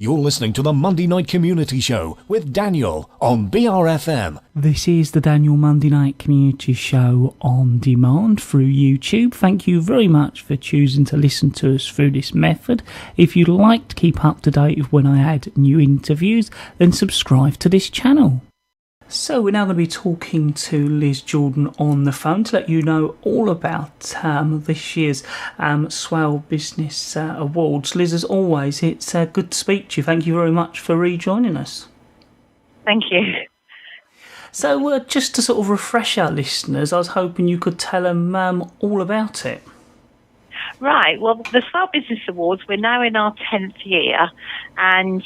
You're listening to the Monday Night Community Show with Daniel on BRFM. This is the Daniel Monday Night Community Show on demand through YouTube. Thank you very much for choosing to listen to us through this method. If you'd like to keep up to date with when I add new interviews, then subscribe to this channel. So we're now going to be talking to Liz Jordan on the phone to let you know all about this year's Swale Business Awards. Liz, as always, it's good to speak to you. Thank you very much for rejoining us. Thank you. So just to sort of refresh our listeners, I was hoping you could tell them all about it. Right. Well, the Swale Business Awards, we're now in our 10th year, and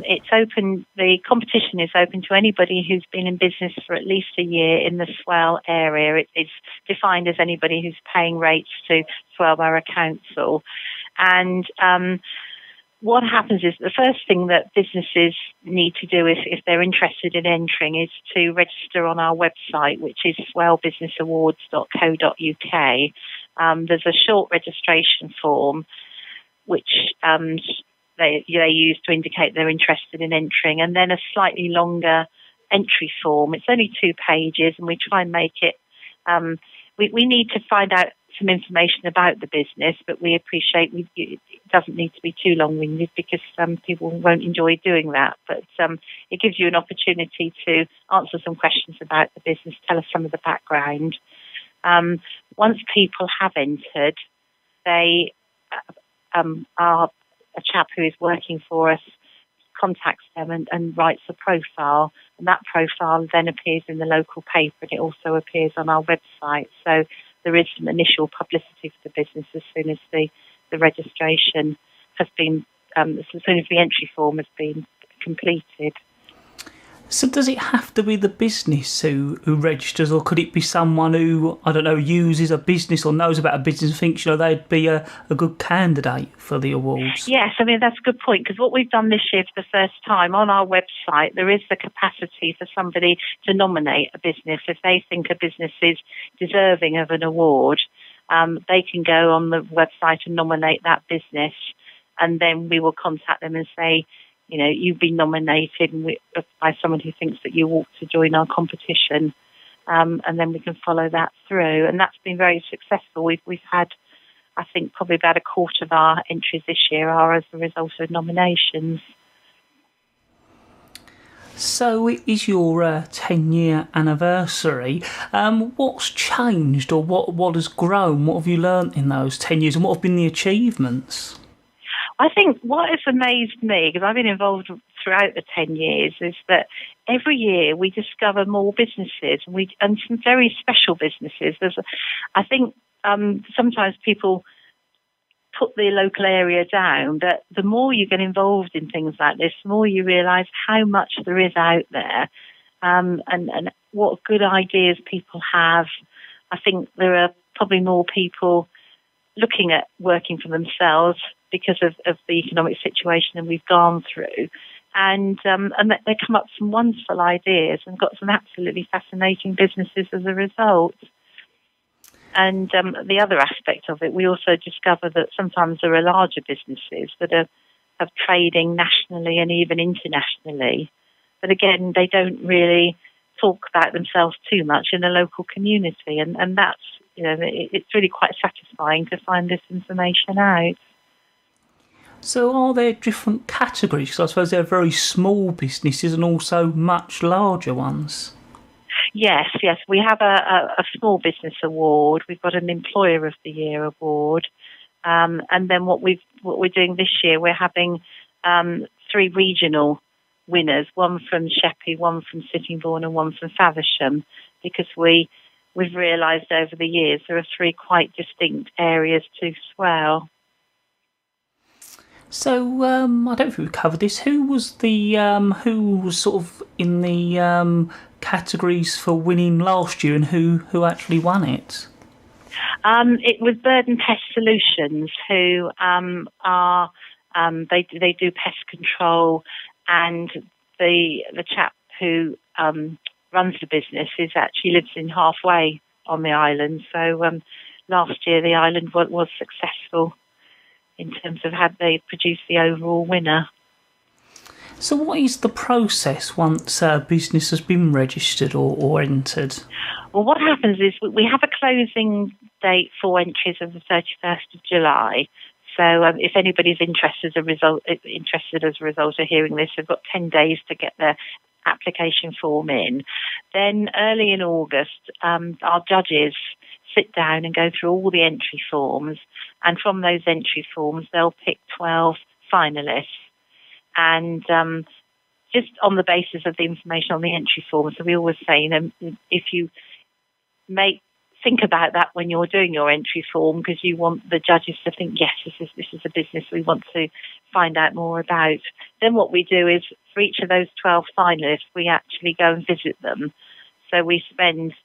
it's open. The competition is open to anybody who's been in business for at least a year in the Swale area. It's defined as anybody who's paying rates to Swale Borough Council. And what happens is the first thing that businesses need to do if they're interested in entering is to register on our website, which is swalebusinessawards.co.uk. There's a short registration form which they use to indicate they're interested in entering, and then a slightly longer entry form. It's only 2 pages, and we try and make it. We need to find out some information about the business, but we appreciate it doesn't need to be too long-winded because people won't enjoy doing that. But it gives you an opportunity to answer some questions about the business, tell us some of the background. Once people have entered, they are a chap who is working for us contacts them and writes a profile, and that profile then appears in the local paper, and it also appears on our website. So there is some initial publicity for the business as soon as the registration has been, as soon as the entry form has been completed. So does it have to be the business who registers, or could it be someone who, I don't know, uses a business or knows about a business and thinks, they'd be a good candidate for the awards? Yes, I mean, that's a good point, because what we've done this year for the first time, on our website, there is the capacity for somebody to nominate a business. If they think a business is deserving of an award, they can go on the website and nominate that business, and then we will contact them and say, you've been nominated by someone who thinks that you ought to join our competition, and then we can follow that through. And that's been very successful. We've had, I think, probably about a quarter of our entries this year are as a result of nominations. So it is your 10-year anniversary. What's changed, or what has grown? What have you learnt in those 10 years, and what have been the achievements? I think what has amazed me, because I've been involved throughout the 10 years, is that every year we discover more businesses and some very special businesses. I think sometimes people put the local area down, but the more you get involved in things like this, the more you realise how much there is out there, and what good ideas people have. I think there are probably more people looking at working for themselves because of the economic situation that we've gone through. And they come up with some wonderful ideas and got some absolutely fascinating businesses as a result. And the other aspect of it, we also discover that sometimes there are larger businesses that are trading nationally and even internationally. But again, they don't really talk about themselves too much in the local community. And that's, it's really quite satisfying to find this information out. So are there different categories? Because I suppose there are very small businesses and also much larger ones. Yes. We have a small business award. We've got an Employer of the Year award. And then what we're doing this year, we're having 3 regional winners, one from Sheppey, one from Sittingbourne and one from Faversham, because we've realised over the years there are 3 quite distinct areas to Swale. So I don't think we've covered this. Who was sort of in the categories for winning last year, and who actually won it? It was Bird and Pest Solutions, who are they do pest control, and the chap who runs the business lives in halfway on the island. So last year the island was successful in terms of had they produced the overall winner. So what is the process once a business has been registered or entered? Well, what happens is we have a closing date for entries of the 31st of July. So if anybody's interested as a result of hearing this, they've got 10 days to get their application form in. Then early in August, our judges sit down and go through all the entry forms. And from those entry forms, they'll pick 12 finalists. And just on the basis of the information on the entry form, so we always say, if you think about that when you're doing your entry form, because you want the judges to think, yes, this is a business we want to find out more about. Then what we do is, for each of those 12 finalists, we actually go and visit them. So we spend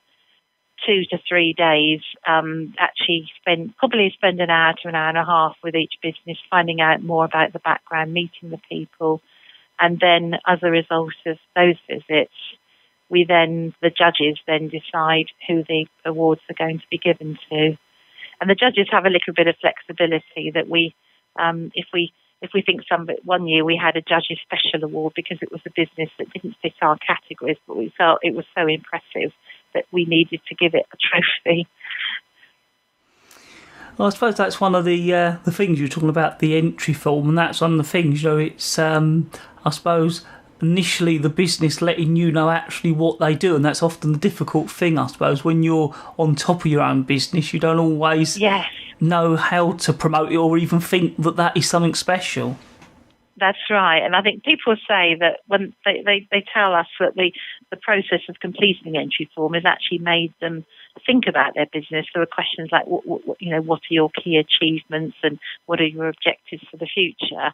2 to 3 days, probably spend an hour to an hour and a half with each business, finding out more about the background, meeting the people. And then as a result of those visits, the judges then decide who the awards are going to be given to. And the judges have a little bit of flexibility that if we think one year we had a judge's special award because it was a business that didn't fit our categories, but we felt it was so impressive that we needed to give it a trophy. Well, I suppose that's one of the things you're talking about, the entry form, and that's one of the things, it's, I suppose, initially the business letting you know actually what they do, and that's often the difficult thing, I suppose, when you're on top of your own business, you don't always know how to promote it or even think that is something special. That's right, and I think people say that when they tell us that the process of completing the entry form has actually made them think about their business. There are questions like, what are your key achievements and what are your objectives for the future?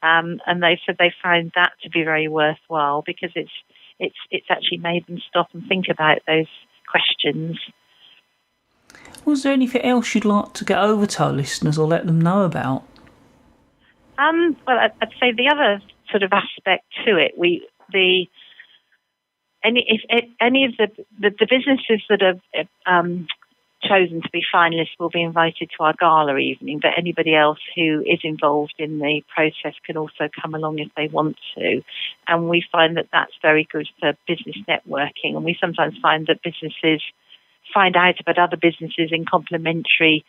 And they said they found that to be very worthwhile because it's actually made them stop and think about those questions. Was there anything else you'd like to get over to our listeners or let them know about? Well, I'd say the other sort of aspect to it, any of the businesses that have chosen to be finalists will be invited to our gala evening, but anybody else who is involved in the process can also come along if they want to. And we find that that's very good for business networking. And we sometimes find that businesses find out about other businesses in complementary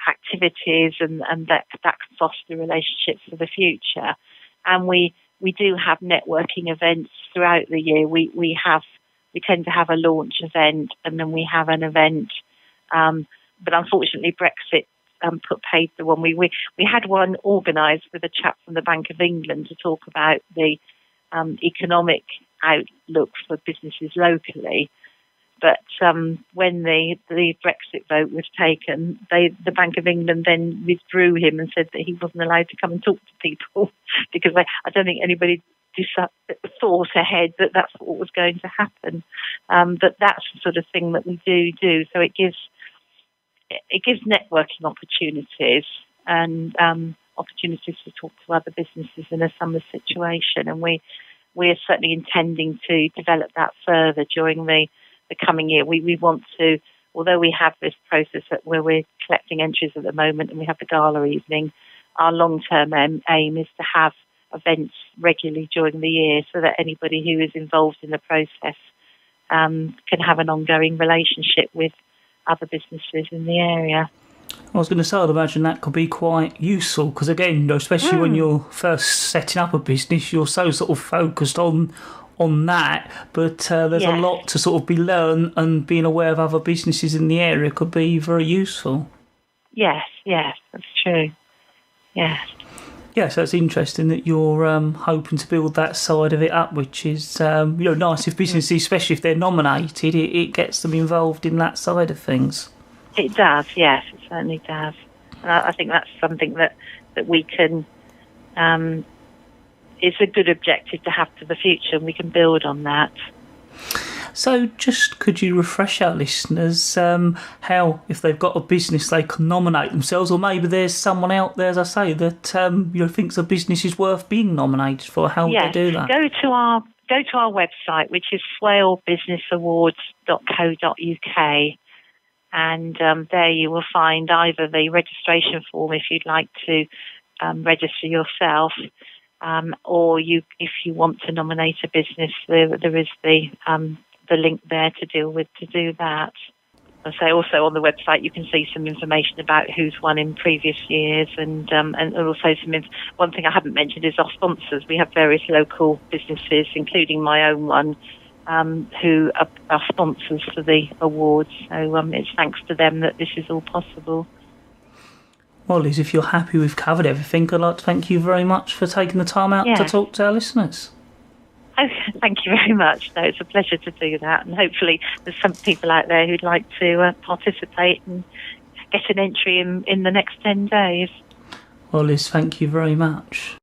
activities, and that can foster relationships for the future. And we do have networking events throughout the year. We tend to have a launch event, and then we have an event. But unfortunately, Brexit paid the one. We had one organised with a chap from the Bank of England to talk about the economic outlook for businesses locally. But when the Brexit vote was taken, the Bank of England then withdrew him and said that he wasn't allowed to come and talk to people because I don't think anybody thought ahead that that's what was going to happen. But that's the sort of thing that we do. So it gives networking opportunities and opportunities to talk to other businesses in a similar situation. And we're certainly intending to develop that further during the coming year. We want to, although we have this process where we're collecting entries at the moment and we have the gala evening, our long-term aim is to have events regularly during the year so that anybody who is involved in the process can have an ongoing relationship with other businesses in the area. I was going to say, I'd imagine that could be quite useful because, again, especially when you're first setting up a business, you're so sort of focused on that, but there's a lot to sort of be learned, and being aware of other businesses in the area could be very useful. Yes, that's true. Yes. Yeah, so it's interesting that you're hoping to build that side of it up, which is nice if businesses, especially if they're nominated, it gets them involved in that side of things. It does, yes, it certainly does. And I think that's something that we can. It's a good objective to have for the future, and we can build on that. So just could you refresh our listeners how, if they've got a business, they can nominate themselves, or maybe there's someone out there, as I say, that thinks a business is worth being nominated for? How would they do that? Go to our website, which is swalebusinessawards.co.uk, and there you will find either the registration form if you'd like to register yourself, or if you want to nominate a business, there is the link there to do that. So also on the website you can see some information about who's won in previous years, and also one thing I haven't mentioned is our sponsors. We have various local businesses, including my own one, who are sponsors for the awards. So it's thanks to them that this is all possible. Well, Liz, if you're happy we've covered everything, I'd like to thank you very much for taking the time out to talk to our listeners. Oh, thank you very much. No, it's a pleasure to do that, and hopefully there's some people out there who'd like to participate and get an entry in the next 10 days. Well, Liz, thank you very much.